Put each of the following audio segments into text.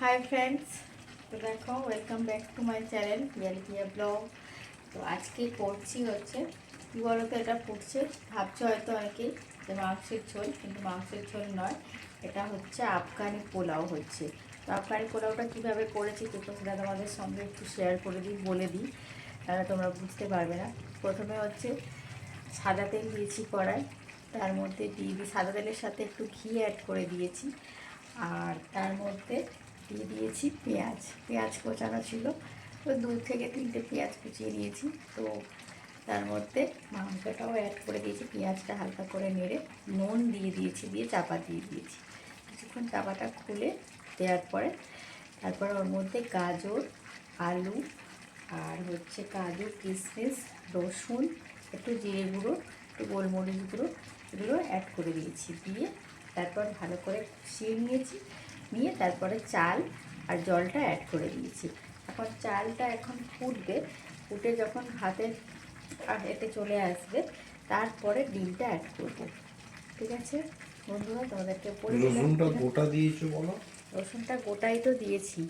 High friends, তো দেখো welcome back to my channel রিয়ালিটিয়া ব্লগ। তো আজকে করছি হচ্ছে কী বলো তো, এটা পড়ছে ভাবছো হয়তো অনেকেই যে মাংসের ঝোল, কিন্তু মাংসের ঝোল নয়, এটা হচ্ছে আফগানি পোলাও হচ্ছে। তো আফগানি পোলাওটা কীভাবে করেছি তো সেটা তোমাদের সঙ্গে একটু শেয়ার করে দিই, বলে দিই, তাহলে তোমরা বুঝতে পারবে না। প্রথমে হচ্ছে সাদা তেল দিয়েছি কড়াই, তার মধ্যে দিয়ে দিই সাদা তেলের সাথে একটু ঘি অ্যাড করে দিয়েছি, আর তার মধ্যে দিয়ে দিয়েছি পেঁয়াজ। পেঁয়াজ কোচানো ছিল, তো 2 থেকে 3টে পেঁয়াজ কুচিয়ে নিয়েছি। তো তার মধ্যে মাংসটাও অ্যাড করে দিয়েছি, পেঁয়াজটা হালকা করে নেড়ে নুন দিয়ে দিয়েছি, দিয়ে চাপা দিয়ে দিয়েছি। কিছুক্ষণ চাপাটা খুলে দেওয়ার পরে তারপরে ওর মধ্যে গাজর, আলু, আর হচ্ছে কাজু, কিশমিশ, রসুন, একটু জিরে গুঁড়ো, একটু গোলমরিচ গুঁড়ো, এগুলো অ্যাড করে দিয়েছি। দিয়ে তারপর ভালো করে কষিয়ে নিয়েছি, নিয়ে তারপরে চাল আর জলটা অ্যাড করে দিয়েছি। এখন চালটা এখন ফুটবে, ফুটে যখন ভাতের এতে চলে আসবে তারপরে ডিমটা অ্যাড করব। ঠিক আছে বন্ধুরা, তোমাদেরকে রসুনটা গোটা দিয়েছো বলো? রসুনটা গোটাই তো দিয়েছি,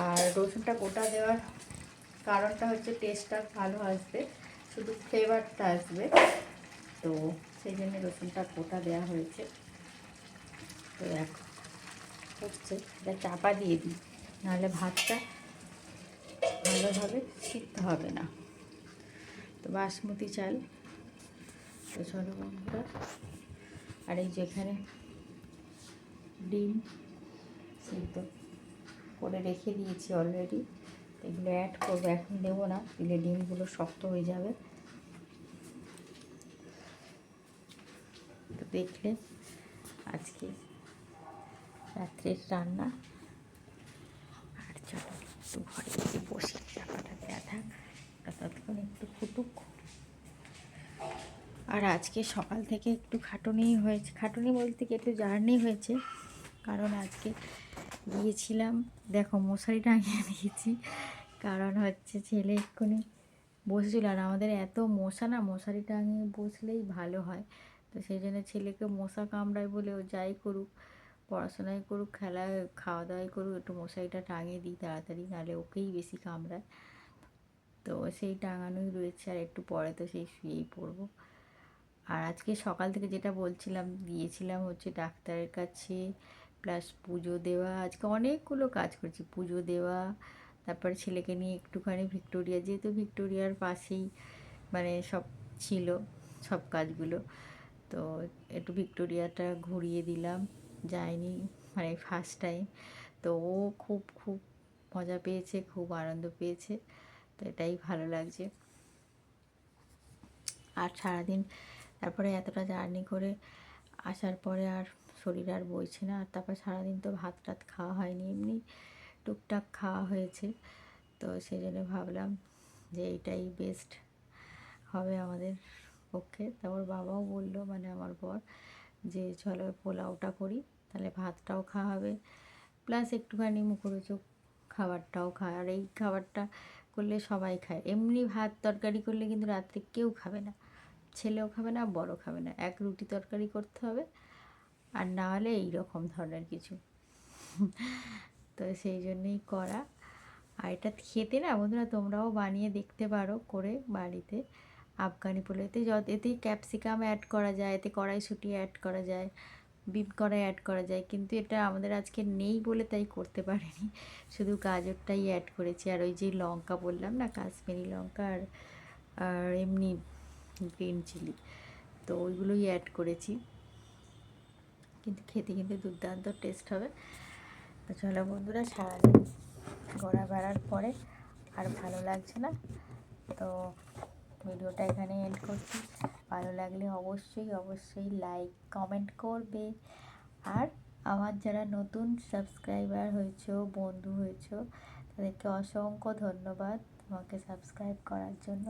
আর রসুনটা গোটা দেওয়ার কারণটা হচ্ছে টেস্টটা ভালো আসবে, শুধু ফ্লেভারটা আসবে, তো সেই জন্য রসুনটা গোটা দেওয়া হয়েছে। তো দেখো হচ্ছে, এটা চাপা দিয়ে দিই, নাহলে ভাতটা ভালোভাবে সিদ্ধ হবে না। তো বাসমতি চাল, তো চলো বন্ধুরা, আর এই যেখানে ডিম সিদ্ধ করে রেখে দিয়েছি অলরেডি, এগুলো অ্যাড করবো, এখন দেবো না, দিলে ডিমগুলো শক্ত হয়ে যাবে। তো দেখলে আজকে রাত্রের রান্না। আর চলো একটু ঘরে গিয়ে বসে চাপাটা দেওয়া থাক, ততক্ষণ একটু ফুটুক। আর আজকে সকাল থেকে একটু খাটুনি হয়েছে, খাটুনি বলতে কি একটু জার্নি হয়েছে, কারণ আজকে গিয়েছিলাম, দেখো মশারি টাঙিয়ে দিয়েছি, কারণ হচ্ছে ছেলে এক্ষুনি বসেছিল, আর আমাদের এত মশা না, মশারি টাঙিয়ে বসলেই ভালো হয়। তো সেই জন্য ছেলেকে মশা কামড়ায় বলে ও যাই করুক, পড়াশোনায় করুক, খেলায় খাওয়া দাওয়াই করুক, একটু মশারিটা টাঙিয়ে দিই তাড়াতাড়ি, নাহলে ওকেই বেশি কামড়ায়। তো সেই টাঙানোই রয়েছে, আর একটু পরে তো সেই শুয়েই পড়বো। আর আজকে সকাল থেকে যেটা বলছিলাম, গিয়েছিলাম হচ্ছে ডাক্তারের কাছে, প্লাস পুজো দেওয়া, আজকে অনেকগুলো কাজ করছি, পুজো দেওয়া, তারপরে ছেলেকে নিয়ে একটুখানি ভিক্টোরিয়া, যেহেতু ভিক্টোরিয়ার পাশেই মানে সব ছিল, সব কাজগুলো, তো একটু ভিক্টোরিয়াটা ঘুরিয়ে দিলাম, যায়নি মানে ফার্স্ট টাইম। তো ও খুব খুব মজা পেয়েছে, খুব আনন্দ পেয়েছে, তো এটাই ভালো লাগছে। আর সারাদিন তারপরে এতটা জার্নি করে আসার পরে আর শরীর আর বইছে না, আর তারপর সারাদিন তো ভাত টাত খাওয়া হয়নি, এমনি টুকটাক খাওয়া হয়েছে। তো সেই জন্য ভাবলাম যে এইটাই বেস্ট হবে আমাদের পক্ষে। তারপর বাবাও বললো, মানে আমার বর, যে চলো পোলাওটা করি, তাহলে ভাতটাও খাওয়া হবে, প্লাস একটুখানি মুখরোচক খাবারটাও খায়। আর এই খাবারটা করলে সবাই খায়, এমনি ভাত তরকারি করলে কিন্তু রাত্রে কেউ খাবে না, ছেলেও খাবে না, বড় খাবে না, এক রুটি তরকারি করতে হবে, আর না হলে এইরকম ধরনের কিছু। তো সেই জন্যই করা। আর এটা খেতে না বন্ধুরা, তোমরাও বানিয়ে দেখতে পারো করে বাড়িতে। আফগানি পোলাও, এতে ক্যাপসিকাম অ্যাড করা যায়, এতে কড়াইশুঁটি অ্যাড করা যায়, বিট কড়াই অ্যাড করা যায়, কিন্তু এটা আমাদের আজকে নেই বলে তাই করতে পারিনি, শুধু গাজরটাই অ্যাড করেছি, আর ওই যে লঙ্কা বললাম না, কাশ্মীরি লঙ্কা, আর এমনি গ্রিন চিলি, তো ওইগুলোই অ্যাড করেছি, কিন্তু খেতে কিন্তু দুর্দান্ত টেস্ট হবে। তো চলো বন্ধুরা, সারাদিন ঘোরা বেড়ার পরে আর ভালো লাগছে না, তো ভিডিওটা এখানে এন্ড করছি। ভালো লাগলে অবশ্যই অবশ্যই লাইক কমেন্ট করবে, আর আমার যারা নতুন সাবস্ক্রাইবার হয়েছো, বন্ধু হয়েছো, তাদেরকে অসংখ্য ধন্যবাদ তোমাকে সাবস্ক্রাইব করার জন্য।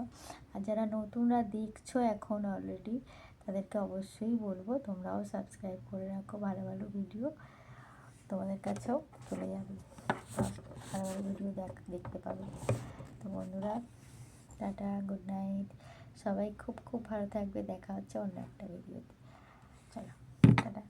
আর যারা নতুনরা দেখছো এখন অলরেডি, তাদেরকে অবশ্যই বলবো তোমরাও সাবস্ক্রাইব করে রাখো, ভালো ভালো ভিডিও তোমাদের কাছেও চলে যাবে, ভালো ভালো ভিডিও দেখতে পাবে। তো বন্ধুরা, টাটা, গুড নাইট, সবাই খুব খুব ভালো থাকবে, দেখা হচ্ছে অন্য একটা ভিডিওতে, চলো টাটা।